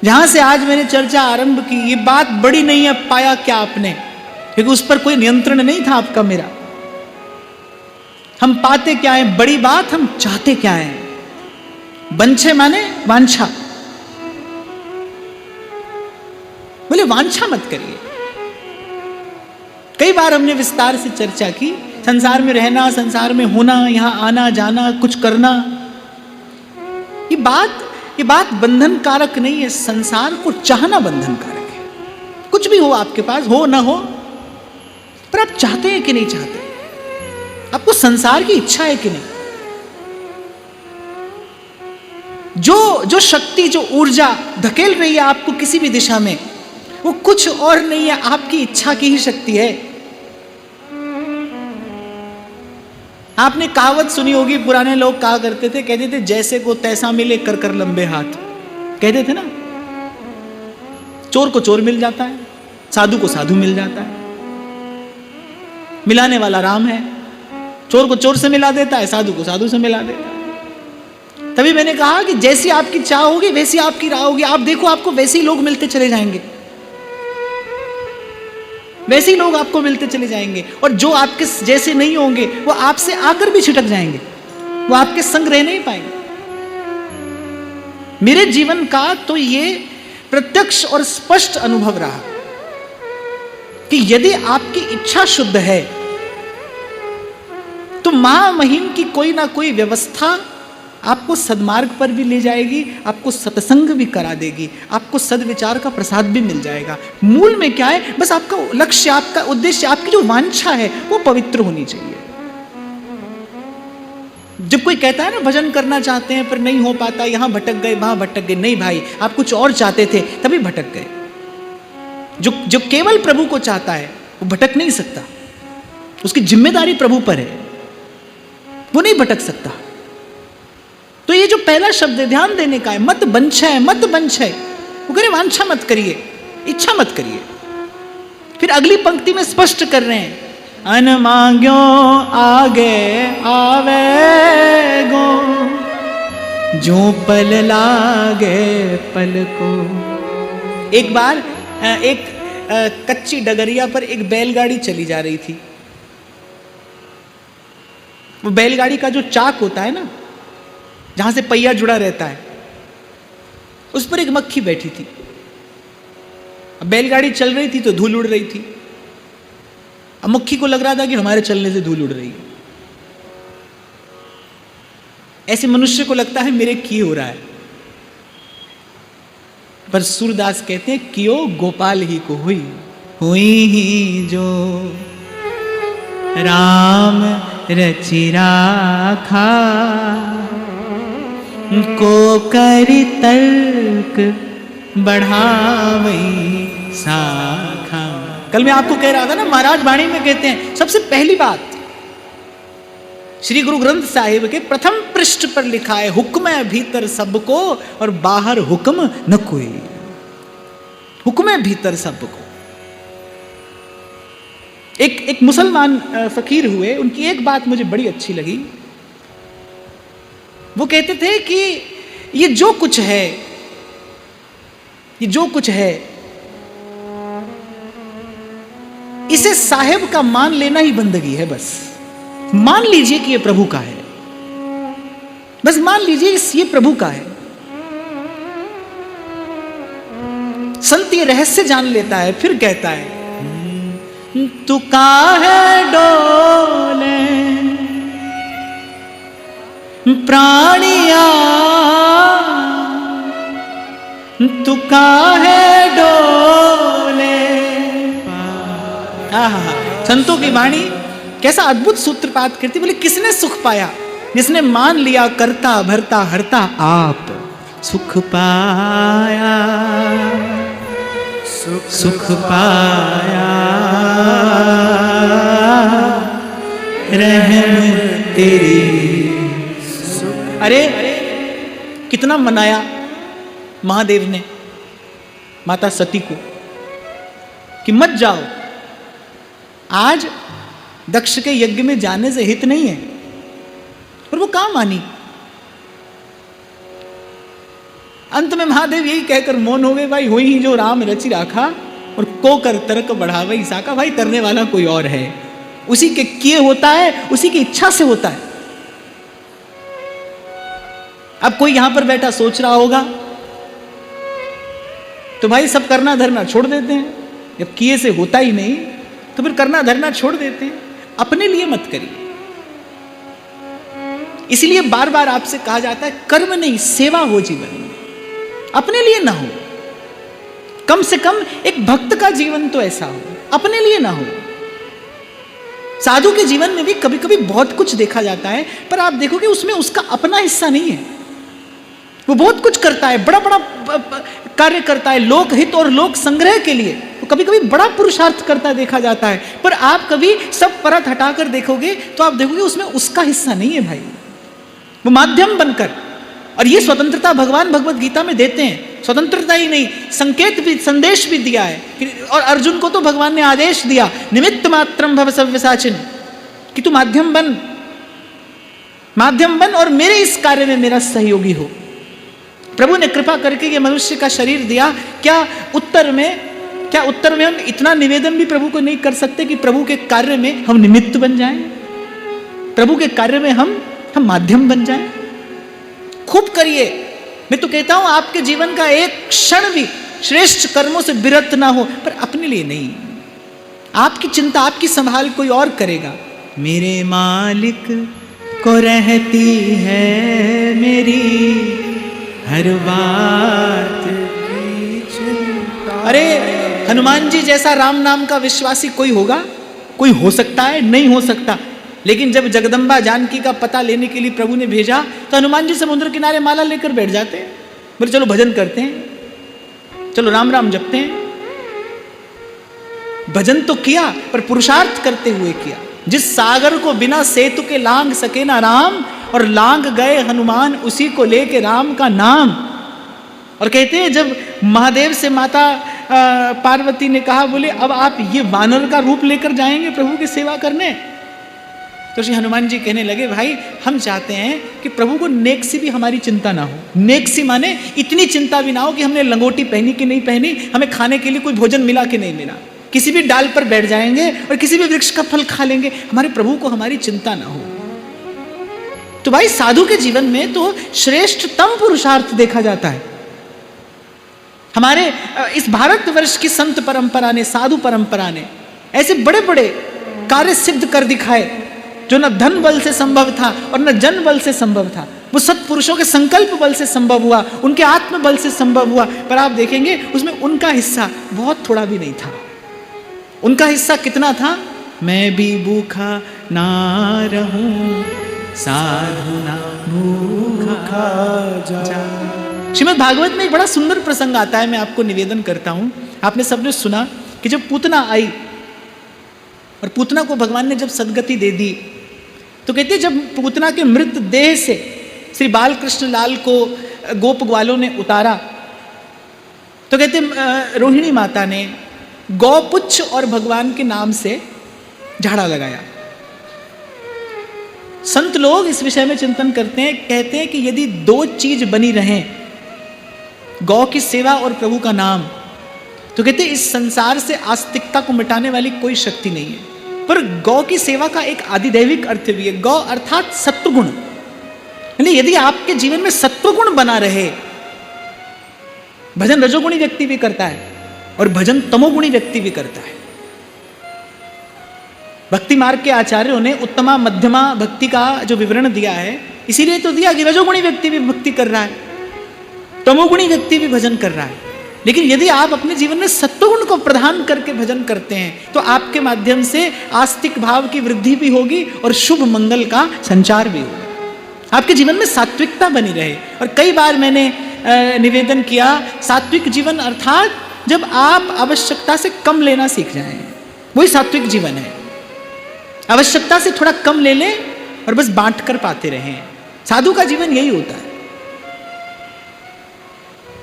जहां से आज मैंने चर्चा आरंभ की, ये बात बड़ी नहीं है, पाया क्या आपने, क्योंकि उस पर कोई नियंत्रण नहीं था आपका मेरा। हम पाते क्या है, बड़ी बात हम चाहते क्या है। बंछे माने वांछा, बोले वांछा मत करिए। कई बार हमने विस्तार से चर्चा की, संसार में रहना, संसार में होना, यहां आना जाना, कुछ करना, ये बात बंधन कारक नहीं है। संसार को चाहना बंधन कारक है। कुछ भी हो आपके पास, हो ना हो, पर आप चाहते हैं कि नहीं चाहते, आपको संसार की इच्छा है कि नहीं। जो शक्ति, जो ऊर्जा धकेल रही है आपको किसी भी दिशा में, वो कुछ और नहीं है, आपकी इच्छा की ही शक्ति है। आपने कहावत सुनी होगी, पुराने लोग कहा करते थे, कहते थे जैसे को तैसा मिले कर कर लंबे हाथ, कहते थे ना। चोर को चोर मिल जाता है, साधु को साधु मिल जाता है, मिलाने वाला राम है। चोर को चोर से मिला देता है, साधु को साधु से मिला देता है। तभी मैंने कहा कि जैसी आपकी चाह होगी वैसी आपकी राह होगी। आप देखो, आपको वैसे ही लोग मिलते चले जाएंगे, वैसे ही लोग आपको मिलते चले जाएंगे, और जो आपके जैसे नहीं होंगे वो आपसे आकर भी छिटक जाएंगे, वो आपके संग रह नहीं पाएंगे। मेरे जीवन का तो ये प्रत्यक्ष और स्पष्ट अनुभव रहा कि यदि आपकी इच्छा शुद्ध है तो महामहिम की कोई ना कोई व्यवस्था आपको सदमार्ग पर भी ले जाएगी, आपको सत्संग भी करा देगी, आपको सदविचार का प्रसाद भी मिल जाएगा। मूल में क्या है, बस आपका लक्ष्य, आपका उद्देश्य, आपकी जो वांछा है वो पवित्र होनी चाहिए। जब कोई कहता है ना भजन करना चाहते हैं पर नहीं हो पाता, यहां भटक गए वहां भटक गए, नहीं भाई, आप कुछ और चाहते थे तभी भटक गए। जो केवल प्रभु को चाहता है वो भटक नहीं सकता, उसकी जिम्मेदारी प्रभु पर है, वो नहीं भटक सकता। तो ये जो पहला शब्द है ध्यान देने का है, मत बंछय, मत बंछय, वो कह रहे वांछा मत करिए, इच्छा मत करिए। फिर अगली पंक्ति में स्पष्ट कर रहे हैं, अन मांग्यो आगे आवे गो, जो पल लागे पल को। एक बार एक कच्ची डगरिया पर एक बैलगाड़ी चली जा रही थी। वो बैलगाड़ी का जो चाक होता है ना, जहां से पहिया जुड़ा रहता है, उस पर एक मक्खी बैठी थी। अब बैलगाड़ी चल रही थी तो धूल उड़ रही थी। अब मक्खी को लग रहा था कि हमारे चलने से धूल उड़ रही है। ऐसे मनुष्य को लगता है मेरे की हो रहा है, पर सूरदास कहते हैं कियो गोपाल ही को हुई ही जो राम रचि राखा, को करि तर्क बढ़ावई साखा। कल मैं आपको कह रहा था ना, महाराज वाणी में कहते हैं सबसे पहली बात श्री गुरु ग्रंथ साहिब के प्रथम पृष्ठ पर लिखा है, हुक्म है भीतर सबको और बाहर हुक्म न कोई। हुक्म है भीतर सबको। एक मुसलमान फकीर हुए, उनकी एक बात मुझे बड़ी अच्छी लगी। वो कहते थे कि ये जो कुछ है, ये जो कुछ है, इसे साहेब का मान लेना ही बंदगी है। बस मान लीजिए कि ये प्रभु का है, बस मान लीजिए ये प्रभु का है। संत ये रहस्य जान लेता है, फिर कहता है तू काहे डोले प्राणिया, तू काहे डोले। संतों की वाणी कैसा अद्भुत सूत्रपात करती। बोले किसने सुख पाया? जिसने मान लिया करता भरता हरता आप सुख पाया, सुख पाया रहम तेरी। अरे कितना मनाया महादेव ने माता सती को कि मत जाओ, आज दक्ष के यज्ञ में जाने से हित नहीं है, और वो कहां मानी। अंत में महादेव यही कहकर मौन हो गए, भाई हुई ही जो राम रचि राखा और को कर तर्क बढ़ावे ईसा का। भाई करने वाला कोई और है, उसी के किए होता है, उसी की इच्छा से होता है। अब कोई यहां पर बैठा सोच रहा होगा तो भाई सब करना धरना छोड़ देते हैं, जब किए से होता ही नहीं तो फिर करना धरना छोड़ देते हैं। अपने लिए मत करिए। इसलिए बार बार आपसे कहा जाता है कर्म नहीं सेवा हो जीवन में, अपने लिए ना हो। कम से कम एक भक्त का जीवन तो ऐसा हो, अपने लिए ना हो। साधु के जीवन में भी कभी कभी बहुत कुछ देखा जाता है, पर आप देखोगे उसमें उसका अपना हिस्सा नहीं है। वो बहुत कुछ करता है, बड़ा बड़ा कार्य करता है लोक हित और लोक संग्रह के लिए, तो कभी कभी बड़ा पुरुषार्थ करता देखा जाता है। पर आप कभी सब परत हटाकर देखोगे तो आप देखोगे उसमें उसका हिस्सा नहीं है भाई, वो माध्यम बनकर। और ये स्वतंत्रता भगवान भगवत गीता में देते हैं। स्वतंत्रता ही नहीं, संकेत भी, संदेश भी दिया है। और अर्जुन को तो भगवान ने आदेश दिया, निमित्त मात्रम भव सव्यसाचिन, कि तू माध्यम बन और मेरे इस कार्य में मेरा सहयोगी हो। प्रभु ने कृपा करके ये मनुष्य का शरीर दिया। क्या उत्तर में हम इतना निवेदन भी प्रभु को नहीं कर सकते कि प्रभु के कार्य में हम निमित्त बन जाएं, प्रभु के कार्य में हम माध्यम बन जाएं? खूब करिए। मैं तो कहता हूं आपके जीवन का एक क्षण भी श्रेष्ठ कर्मों से विरत ना हो, पर अपने लिए नहीं। आपकी चिंता, आपकी संभाल कोई और करेगा। मेरे मालिक को रहती है मेरी हर बात की चिंता। अरे हनुमान जी जैसा राम नाम का विश्वासी कोई होगा? कोई हो सकता है? नहीं हो सकता। लेकिन जब जगदम्बा जानकी का पता लेने के लिए प्रभु ने भेजा तो हनुमान जी समुद्र किनारे माला लेकर बैठ जाते हैं, बोले चलो भजन करते हैं, चलो राम राम जपते हैं। भजन तो किया पर पुरुषार्थ करते हुए किया। जिस सागर को बिना सेतु के लांग सके ना राम, और लांग गए हनुमान उसी को लेके राम का नाम। और कहते हैं जब महादेव से माता पार्वती ने कहा, बोले अब आप ये वानर का रूप लेकर जाएंगे प्रभु की सेवा करने? तो श्री हनुमान जी कहने लगे, भाई हम चाहते हैं कि प्रभु को नेक सी भी हमारी चिंता ना हो। नेक सी माने इतनी चिंता भी ना हो कि हमने लंगोटी पहनी कि नहीं पहनी, हमें खाने के लिए कोई भोजन मिला कि नहीं मिला। किसी भी डाल पर बैठ जाएंगे और किसी भी वृक्ष का फल खा लेंगे, हमारे प्रभु को हमारी चिंता ना हो। तो भाई साधु के जीवन में तो श्रेष्ठतम पुरुषार्थ देखा जाता है। हमारे इस भारतवर्ष की संत परंपरा ने, साधु परंपरा ने ऐसे बड़े बड़े कार्य सिद्ध कर दिखाए जो न धन बल से संभव था और न जन बल से संभव था। वो सत्पुरुषों के संकल्प बल से संभव हुआ, उनके आत्म बल से संभव हुआ। पर आप देखेंगे उसमें उनका हिस्सा बहुत थोड़ा भी नहीं था। उनका हिस्सा कितना था? मैं भी भूखा ना रहूं, साधु ना भूखा जा। श्रीमद् भागवत में एक बड़ा सुंदर प्रसंग आता है, मैं आपको निवेदन करता हूं। आपने सबने सुना कि जब पूतना आई और पूतना को भगवान ने जब सदगति दे दी, तो कहते जब पूतना के मृत देह से श्री बालकृष्ण लाल को गोप ग्वालों ने उतारा, तो कहते रोहिणी माता ने गौपुच्छ और भगवान के नाम से झाड़ा लगाया। संत लोग इस विषय में चिंतन करते हैं, कहते हैं कि यदि दो चीज बनी रहें, गौ की सेवा और प्रभु का नाम, तो कहते हैं इस संसार से आस्तिकता को मिटाने वाली कोई शक्ति नहीं है। पर गौ की सेवा का एक आदिदैविक अर्थ भी है। गौ अर्थात सत्वगुण। यानी यदि आपके जीवन में सत्वगुण बना रहे, भजन रजोगुणी व्यक्ति भी करता है और भजन तमोगुणी व्यक्ति भी करता है। भक्ति मार्ग के आचार्यों ने उत्तमा मध्यमा भक्ति का जो विवरण दिया है, इसीलिए तो दिया कि रजोगुणी व्यक्ति भी भक्ति कर रहा है, तमोगुणी व्यक्ति भी भजन कर रहा है। लेकिन यदि आप अपने जीवन में सत्वगुण को प्रदान करके भजन करते हैं तो आपके माध्यम से आस्तिक भाव की वृद्धि भी होगी और शुभ मंगल का संचार भी होगा। आपके जीवन में सात्विकता बनी रहे। और कई बार मैंने निवेदन किया, सात्विक जीवन अर्थात जब आप आवश्यकता से कम लेना सीख जाएं, वही सात्विक जीवन है। आवश्यकता से थोड़ा कम ले लें और बस बांट कर पाते रहें। साधु का जीवन यही होता है।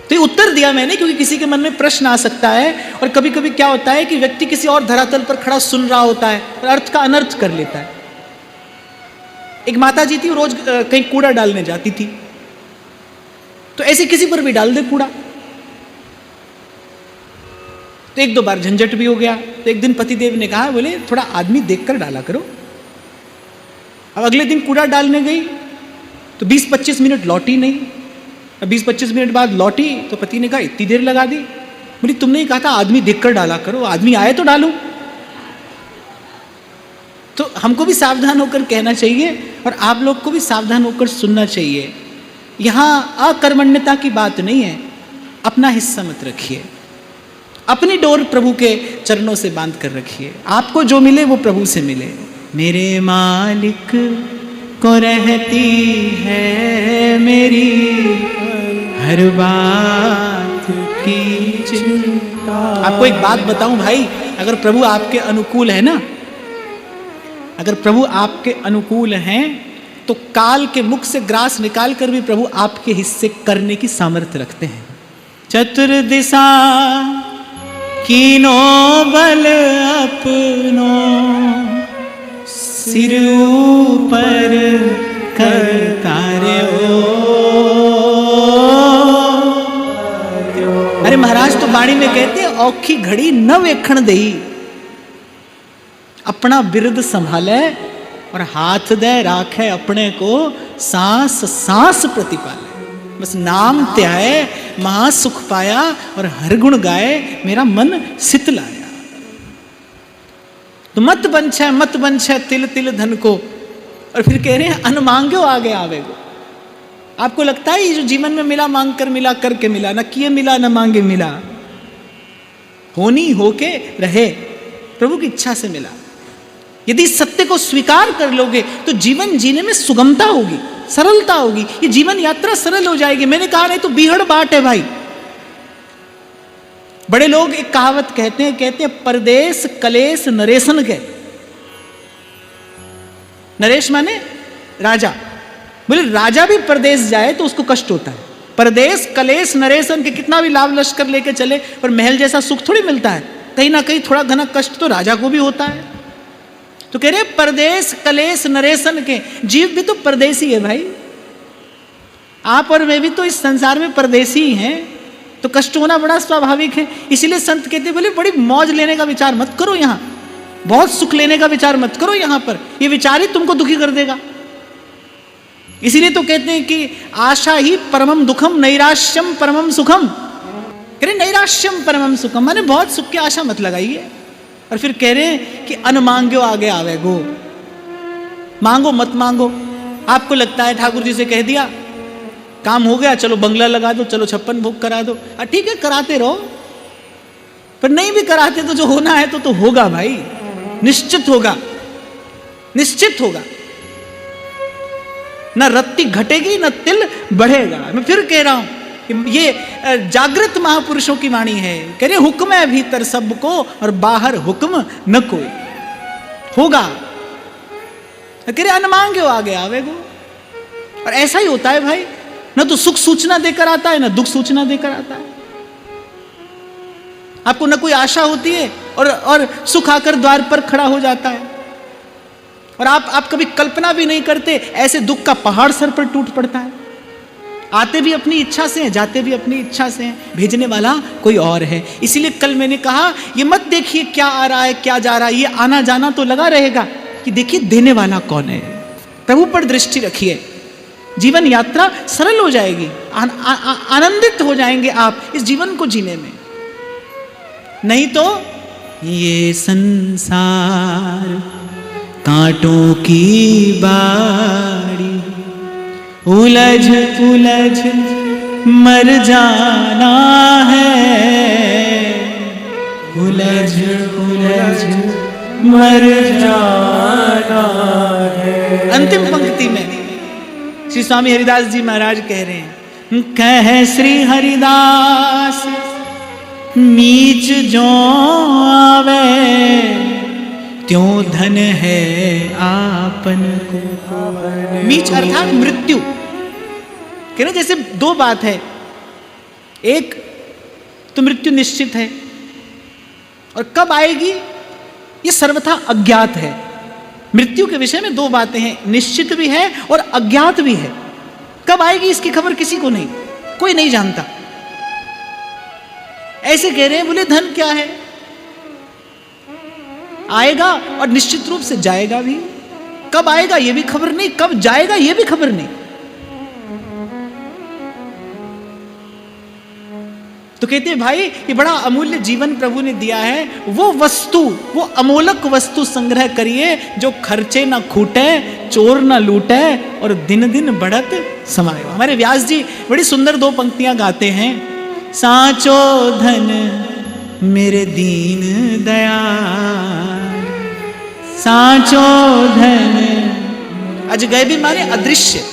तो ये उत्तर दिया मैंने क्योंकि किसी के मन में प्रश्न आ सकता है। और कभी कभी क्या होता है कि व्यक्ति किसी और धरातल पर खड़ा सुन रहा होता है और अर्थ का अनर्थ कर लेता है। एक माता जी थी, रोज कहीं कूड़ा डालने जाती थी, तो ऐसे किसी पर भी डाल दे कूड़ा। तो एक दो बार झंझट भी हो गया। तो एक दिन पतिदेव ने कहा, बोले थोड़ा आदमी देखकर डाला करो। अब अगले दिन कूड़ा डालने गई तो 20-25 मिनट लौटी नहीं। अब 20-25 मिनट बाद लौटी तो पति ने कहा, इतनी देर लगा दी। बोली तुमने ही कहा था आदमी देखकर डाला करो, आदमी आए तो डालो। तो हमको भी सावधान होकर कहना चाहिए और आप लोग को भी सावधान होकर सुनना चाहिए। यहां अकर्मण्यता की बात नहीं है। अपना हिस्सा मत रखिए, अपनी डोर प्रभु के चरणों से बांध कर रखिए। आपको जो मिले वो प्रभु से मिले। मेरे मालिक को रहती है मेरी हर बात की चिंता। आपको एक बात बताऊं भाई, अगर प्रभु आपके अनुकूल है ना, अगर प्रभु आपके अनुकूल हैं तो काल के मुख से ग्रास निकाल कर भी प्रभु आपके हिस्से करने की सामर्थ्य रखते हैं। चतुर्दिशा कीनो बल अपनो सिर ऊपर करता रे ओ। अरे महाराज तो बाणी में कहते हैं, औखी घड़ी न वेखण देई, अपना बिरद संभाले और हाथ दे राखे अपने को सांस सांस प्रतिपाले। बस नाम त्याए महा सुख पाया और हर गुण गाए मेरा मन सितलाया। तो मत बंछे तिल तिल धन को। और फिर कह रहे हैं अन मांग्यो आगे आवेगो। आपको लगता है ये जो जीवन में मिला मांग कर मिला, करके मिला, न किए मिला न मांगे मिला, होनी होके रहे प्रभु की इच्छा से मिला। यदि सत्य को स्वीकार कर लोगे तो जीवन जीने में सुगमता होगी, सरलता होगी, ये जीवन यात्रा सरल हो जाएगी। मैंने कहा नहीं तो बीहड़ बाट है भाई। बड़े लोग एक कहावत कहते हैं परदेश कलेश नरेशन के। नरेश माने राजा। बोले राजा भी परदेश जाए तो उसको कष्ट होता है। परदेश कलेश नरेशन के कितना भी लाभ लश्कर लेके चले पर महल जैसा सुख थोड़ी मिलता है। कहीं ना कहीं थोड़ा घना कष्ट तो राजा को भी होता है। तो कह रहे परदेश कलेश नरेशन के। जीव भी तो परदेसी है भाई। आप और मैं भी तो इस संसार में परदेसी ही हैं, तो कष्ट होना बड़ा स्वाभाविक है। इसीलिए संत कहते बोले बड़ी मौज लेने का विचार मत करो, यहां बहुत सुख लेने का विचार मत करो, यहां पर ये विचार ही तुमको दुखी कर देगा। इसीलिए तो कहते हैं कि आशा ही परमम दुखम नैराश्यम परमम सुखम। कह रहे नैराश्यम परमम सुखम माने बहुत सुख की आशा मत लगाइए। और फिर कह रहे हैं कि अन मांग्यो आगे आवेगो। मांगो मत मांगो। आपको लगता है ठाकुर जी से कह दिया काम हो गया, चलो बंगला लगा दो, चलो 56 भोग करा दो, ठीक है कराते रहो। पर नहीं भी कराते तो जो होना है तो होगा भाई, निश्चित होगा, निश्चित होगा। न रत्ती घटेगी न तिल बढ़ेगा। मैं फिर कह रहा हूं ये जागृत महापुरुषों की वाणी है। कह रहे हुक्म है भीतर सबको और बाहर हुक्म न कोई। होगा। कह रहे अन मांग्यो आगे आवेगो। और ऐसा ही होता है भाई, न तो सुख सूचना देकर आता है न दुख सूचना देकर आता है। आपको न कोई आशा होती है और सुख आकर द्वार पर खड़ा हो जाता है। और आप कभी कल्पना भी नहीं करते ऐसे दुख का पहाड़ सर पर टूट पड़ता है। आते भी अपनी इच्छा से हैं, जाते भी अपनी इच्छा से हैं, भेजने वाला कोई और है। इसीलिए कल मैंने कहा ये मत देखिए क्या आ रहा है क्या जा रहा है, ये आना जाना तो लगा रहेगा, कि देखिए देने वाला कौन है। प्रभु पर दृष्टि रखिए, जीवन यात्रा सरल हो जाएगी, आनंदित हो जाएंगे आप इस जीवन को जीने में। नहीं तो ये संसार कांटों की बाड़ी, उलझ उलझ मर जाना है, उलझ उलझ मर जाना है। अंतिम पंक्ति में श्री स्वामी हरिदास जी महाराज कह रहे हैं, कह श्री हरिदास नीच जो आवे त्यों धन है आपन को। नीच अर्थात मृत्यु। कह रहे जैसे दो बात है, एक तो मृत्यु निश्चित है और कब आएगी ये सर्वथा अज्ञात है। मृत्यु के विषय में दो बातें हैं, निश्चित भी है और अज्ञात भी है। कब आएगी इसकी खबर किसी को नहीं, कोई नहीं जानता। ऐसे कह रहे हैं, बोले धन क्या है, आएगा और निश्चित रूप से जाएगा भी। कब आएगा ये भी खबर नहीं, कब जाएगा ये भी खबर नहीं। तो कहते हैं भाई ये बड़ा अमूल्य जीवन प्रभु ने दिया है, वो वस्तु, वो अमोलक वस्तु संग्रह करिए जो खर्चे ना खूटे, चोर ना लूटे और दिन दिन बढ़त समाये। हमारे व्यास जी बड़ी सुंदर 2 पंक्तियां गाते हैं। साचो धन मेरे दीन दयाल, साचो धन। आज गए भी माने अदृश्य।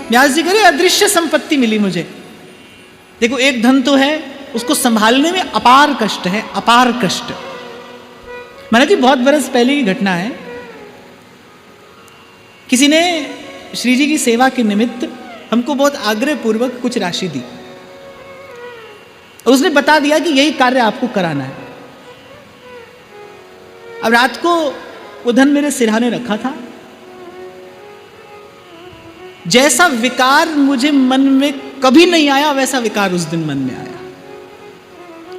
व्यास जी करे अदृश्य संपत्ति मिली मुझे। देखो एक धन तो है, उसको संभालने में अपार कष्ट है, अपार कष्ट। महाराज जी बहुत बरस पहले की घटना है, किसी ने श्री जी की सेवा के निमित्त हमको बहुत आग्रह पूर्वक कुछ राशि दी और उसने बता दिया कि यही कार्य आपको कराना है। अब रात को वो धन मेरे सिरहाने रखा था। जैसा विकार मुझे मन में कभी नहीं आया, वैसा विकार उस दिन मन में आया।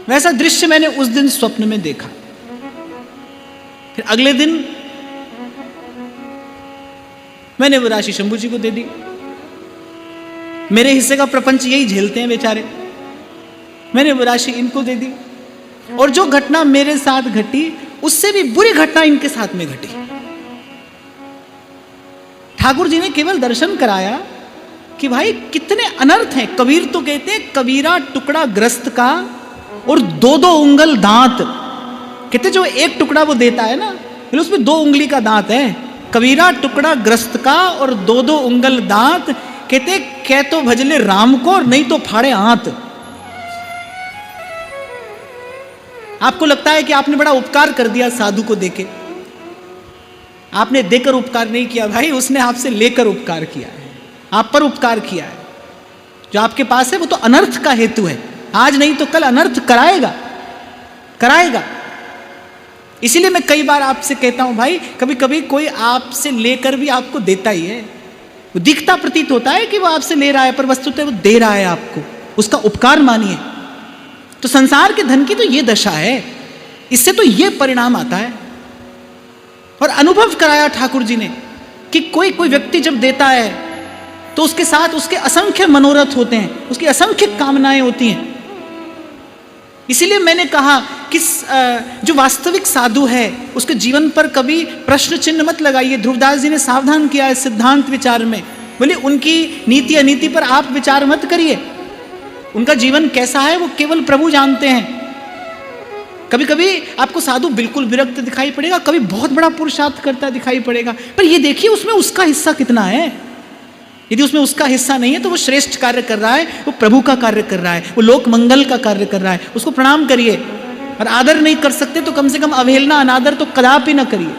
वैसा दृश्य मैंने उस दिन स्वप्न में देखा। फिर अगले दिन मैंने वो राशि शंभू जी को दे दी। मेरे हिस्से का प्रपंच यही झेलते हैं बेचारे। मैंने वो राशि इनको दे दी। और जो घटना मेरे साथ घटी, उससे भी बुरी घटना इनके साथ में घटी। ठाकुर जी ने केवल दर्शन कराया कि भाई कितने अनर्थ हैं। कबीर तो कहते हैं कबीरा टुकड़ा ग्रस्त का और 2-2 उंगल दांत। कहते जो एक टुकड़ा वो देता है ना, उसमें 2 उंगली का दांत है। कबीरा टुकड़ा ग्रस्त का और 2-2 उंगल दांत। कहते कह तो भजले राम को और नहीं तो फाड़े आंत। आपको लगता है कि आपने बड़ा उपकार कर दिया साधु को देके। आपने देकर उपकार नहीं किया भाई, उसने आपसे लेकर उपकार किया है, आप पर उपकार किया है। जो आपके पास है वो तो अनर्थ का हेतु है, आज नहीं तो कल अनर्थ कराएगा, कराएगा। इसीलिए मैं कई बार आपसे कहता हूं भाई, कभी कभी कोई आपसे लेकर भी आपको देता ही है। वो दिखता प्रतीत होता है कि वो आपसे ले रहा है, पर वस्तुतः वो दे रहा है आपको, उसका उपकार मानिए। तो संसार के धन की तो ये दशा है, इससे तो ये परिणाम आता है। और अनुभव कराया ठाकुर जी ने कि कोई कोई व्यक्ति जब देता है तो उसके साथ उसके असंख्य मनोरथ होते हैं, उसकी असंख्य कामनाएं होती हैं। इसीलिए मैंने कहा कि जो वास्तविक साधु है उसके जीवन पर कभी प्रश्न चिन्ह मत लगाइए। ध्रुवदास जी ने सावधान किया है सिद्धांत विचार में। बोले उनकी नीति अनीति पर आप विचार मत करिए, उनका जीवन कैसा है वो केवल प्रभु जानते हैं। कभी कभी आपको साधु बिल्कुल विरक्त दिखाई पड़ेगा, कभी बहुत बड़ा पुरुषार्थ करता दिखाई पड़ेगा, पर ये देखिए उसमें उसका हिस्सा कितना है। यदि उसमें उसका हिस्सा नहीं है तो वो श्रेष्ठ कार्य कर रहा है, वो प्रभु का कार्य कर रहा है, वो लोक मंगल का कार्य कर रहा है, उसको प्रणाम करिए। और आदर नहीं कर सकते तो कम से कम अवहेलना अनादर तो कदापि ना करिए।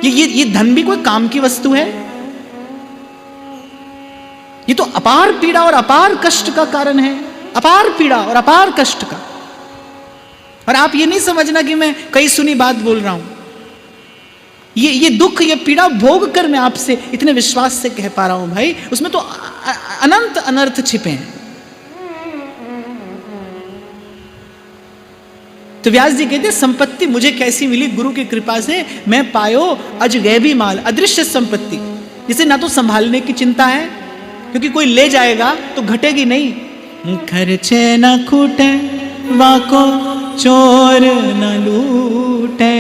ये धन भी कोई काम की वस्तु है? ये तो अपार पीड़ा और अपार कष्ट का कारण है, अपार पीड़ा और अपार कष्ट का। और आप ये नहीं समझना कि मैं कई सुनी बात बोल रहा हूं। ये दुख, ये पीड़ा भोग कर मैं आपसे इतने विश्वास से कह पा रहा हूं भाई, उसमें तो अनंत अनर्थ छिपे हैं। तो व्यास जी कहते संपत्ति मुझे कैसी मिली? गुरु की कृपा से मैं पायो अजगैबी माल, अदृश्य संपत्ति, जिसे ना तो संभालने की चिंता है क्योंकि कोई ले जाएगा तो घटेगी नहीं। खर्चे न खूटे वाको चोर न लूटे,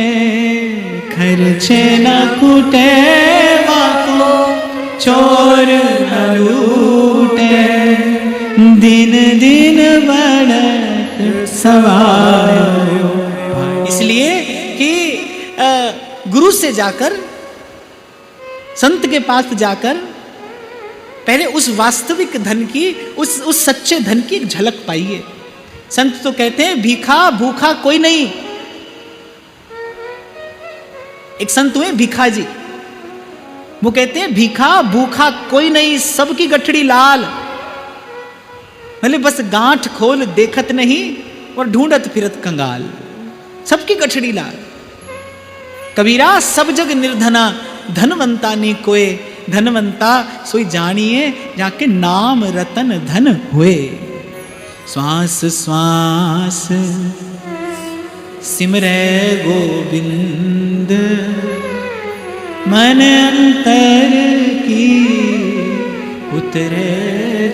खर्चे न खूटे वाको चोर न लूटे, दिन दिन बढ़त सवायो। इसलिए कि गुरु से जाकर, संत के पास जाकर पहले उस वास्तविक धन की, उस सच्चे धन की एक झलक पाइए। संत तो कहते हैं भीखा भूखा कोई नहीं। एक संत हुए भीखा जी, वो कहते हैं भीखा भूखा कोई नहीं, सबकी गठड़ी लाल। भले बस गांठ खोल देखत नहीं और ढूंढत फिरत कंगाल, सबकी गठड़ी लाल। कबीरा सब जग निर्धना, धनवंता ने कोय, धनवंता सोई जानिए जाके नाम रतन धन हुए। श्वास श्वास सिमरै गोविंद मन अंतर की उतरे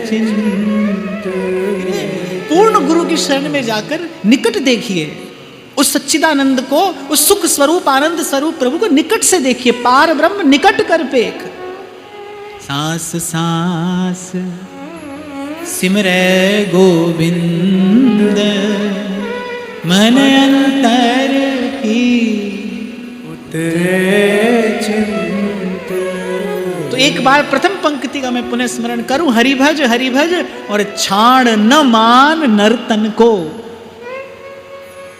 चिंत। पूर्ण गुरु की शरण में जाकर निकट देखिए उस सच्चिदानंद को, उस सुख स्वरूप आनंद स्वरूप प्रभु को निकट से देखिए। पार ब्रह्म निकट कर पेख। सांस सांस सिमरै गोविंद मन अंतर की उतरे चिंत। तो एक बार प्रथम पंक्ति का मैं पुनः स्मरण करूं, हरिभज हरिभज और छाण न मान नर्तन को।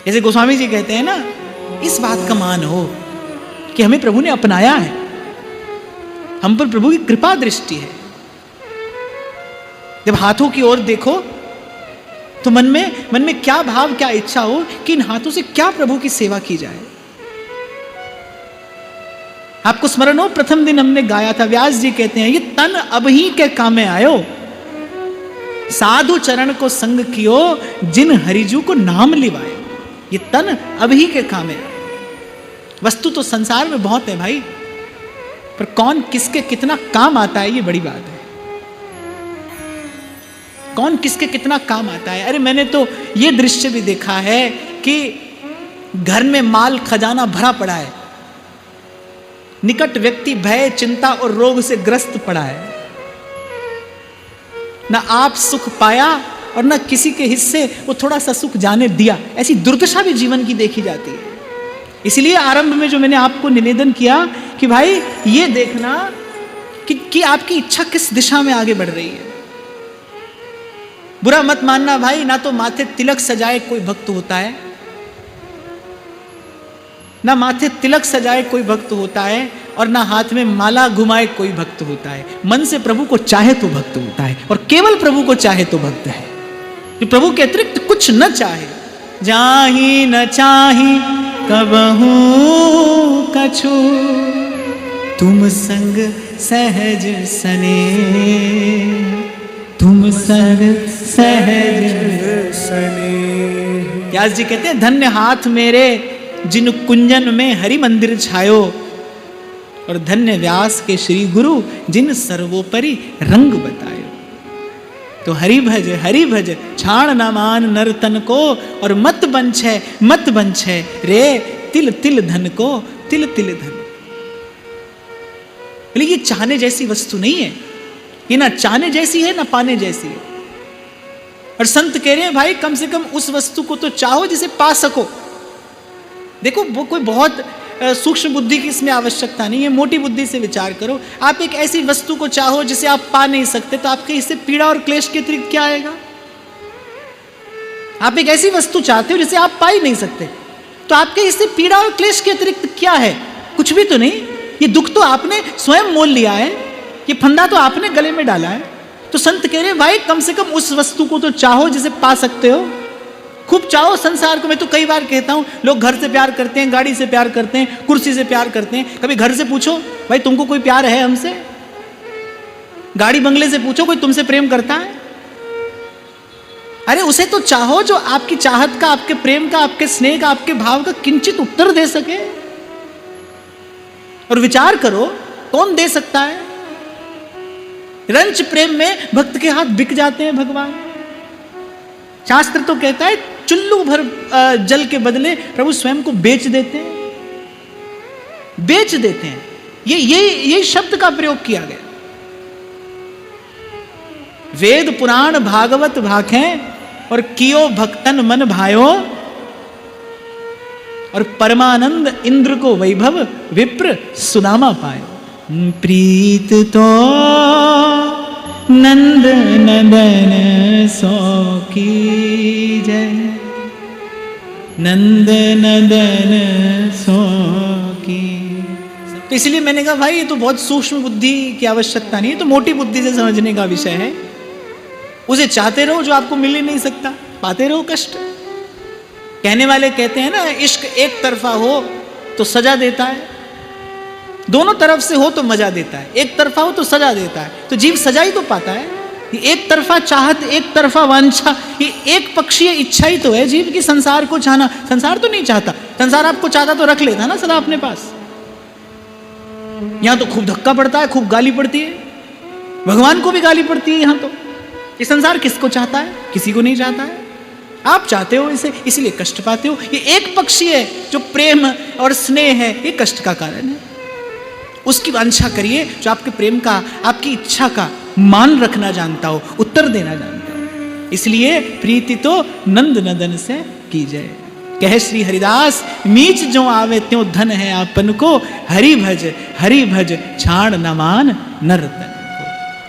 जैसे गोस्वामी जी कहते हैं ना, इस बात का मान हो कि हमें प्रभु ने अपनाया है, हम पर प्रभु की कृपा दृष्टि है। जब हाथों की ओर देखो तो मन में क्या भाव क्या इच्छा हो कि इन हाथों से क्या प्रभु की सेवा की जाए। आपको स्मरण हो, प्रथम दिन हमने गाया था, व्यास जी कहते हैं, ये तन अब ही के कामे आयो, साधु चरण को संग कियो, जिन हरिजू को नाम लिवायो। ये तन अब ही के कामे। वस्तु तो संसार में बहुत है भाई, पर कौन किसके कितना काम आता है, ये बड़ी बात है। कौन किसके कितना काम आता है। अरे मैंने तो ये दृश्य भी देखा है कि घर में माल खजाना भरा पड़ा है, निकट व्यक्ति भय चिंता और रोग से ग्रस्त पड़ा है, ना आप सुख पाया और ना किसी के हिस्से वो थोड़ा सा सुख जाने दिया। ऐसी दुर्दशा भी जीवन की देखी जाती है। इसलिए आरंभ में जो मैंने आपको निवेदन किया कि भाई ये देखना कि आपकी इच्छा किस दिशा में आगे बढ़ रही है। बुरा मत मानना भाई, ना तो माथे तिलक सजाए कोई भक्त होता है, ना माथे तिलक सजाए कोई भक्त होता है, और ना हाथ में माला घुमाए कोई भक्त होता है। मन से प्रभु को चाहे तो भक्त होता है, और केवल प्रभु को चाहे तो भक्त है। जो प्रभु के अतिरिक्त कुछ न चाहे, जाहि न चाही कबहू कछु, तुम संग सहज सने, तुम संग सहज सने। व्यास जी कहते हैं, धन्य हाथ मेरे जिन कुंजन में हरि मंदिर छायो, और धन्य व्यास के श्री गुरु जिन सर्वोपरि रंग बतायो। तो हरि भज छाण न मान नर्तन को, और मत बंछे रे तिल तिल धन को, तिल तिल धन। बोले ये चाहने जैसी वस्तु नहीं है, ये ना चाहने जैसी है ना पाने जैसी है। और संत कह रहे हैं भाई कम से कम उस वस्तु को तो चाहो जिसे पा सको। देखो वो कोई बहुत सूक्ष्म बुद्धि की इसमें आवश्यकता नहीं है, मोटी बुद्धि से विचार करो। आप एक ऐसी वस्तु को चाहो जिसे आप पा नहीं सकते, तो आपके इससे पीड़ा और क्लेश के अतिरिक्त क्या आएगा। आप एक ऐसी वस्तु चाहते हो जिसे आप पा ही नहीं सकते, तो आपके इससे पीड़ा और क्लेश के अतिरिक्त क्या है? कुछ भी तो नहीं। ये दुख तो आपने स्वयं मोल लिया है, ये फंदा तो आपने गले में डाला है। तो संत कह रहे भाई कम से कम उस वस्तु को तो चाहो जिसे पा सकते हो। खूब चाहो संसार को। मैं तो कई बार कहता हूं, लोग घर से प्यार करते हैं, गाड़ी से प्यार करते हैं, कुर्सी से प्यार करते हैं। कभी घर से पूछो भाई तुमको कोई प्यार है हमसे? गाड़ी बंगले से पूछो कोई तुमसे प्रेम करता है? अरे उसे तो चाहो जो आपकी चाहत का, आपके प्रेम का, आपके स्नेह का, आपके भाव का किंचित उत्तर दे सके। और विचार करो कौन दे सकता है? रंच प्रेम में भक्त के हाथ बिक जाते हैं भगवान। शास्त्र तो कहता है चुल्लू भर जल के बदले प्रभु स्वयं को बेच देते हैं, बेच देते हैं। ये शब्द का प्रयोग किया गया। वेद पुराण भागवत भाखें और कियो भक्तन मन भायो, और परमानंद इंद्र को वैभव विप्र सुदामा पायो। प्रीत तो नंद नंदन सो की जय, नंद नंदन सो की। तो इसलिए मैंने कहा भाई ये तो बहुत सूक्ष्म बुद्धि की आवश्यकता नहीं है, तो मोटी बुद्धि से समझने का विषय है। उसे चाहते रहो जो आपको मिल ही नहीं सकता, पाते रहो कष्ट। कहने वाले कहते हैं ना, इश्क एक तरफा हो तो सजा देता है, दोनों तरफ से हो तो मजा देता है, एक तरफा हो तो सजा देता है। तो जीव सजा ही तो पाता है। ये एक तरफा चाहत, एक तरफा वांछा, ये एक पक्षीय इच्छा ही तो है जीव की, संसार को चाहना। संसार तो नहीं चाहता, संसार आपको चाहता तो रख लेता ना सदा अपने पास। यहां तो खूब धक्का पड़ता है, खूब गाली पड़ती है, भगवान को भी गाली पड़ती है यहां तो। ये संसार किसको चाहता है? किसी को नहीं चाहता है। आप चाहते हो इसे, इसलिए कष्ट पाते हो। ये एक पक्षी है जो प्रेम और स्नेह है, ये कष्ट का कारण है। उसकी वांछा करिए जो आपके प्रेम का, आपकी इच्छा का मान रखना जानता हो, उत्तर देना जानता हो। इसलिए प्रीति तो नंद नदन से की जाए। कह श्री हरिदास, नीच जो आवे त्यों धन है आपन को, हरि भज छाड़ न मान नर्तन।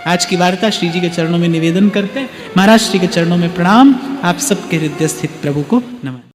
आज की वार्ता श्री जी के चरणों में निवेदन करते हैं। महाराज श्री के चरणों में प्रणाम। आप सबके हृदय स्थित प्रभु को नमन।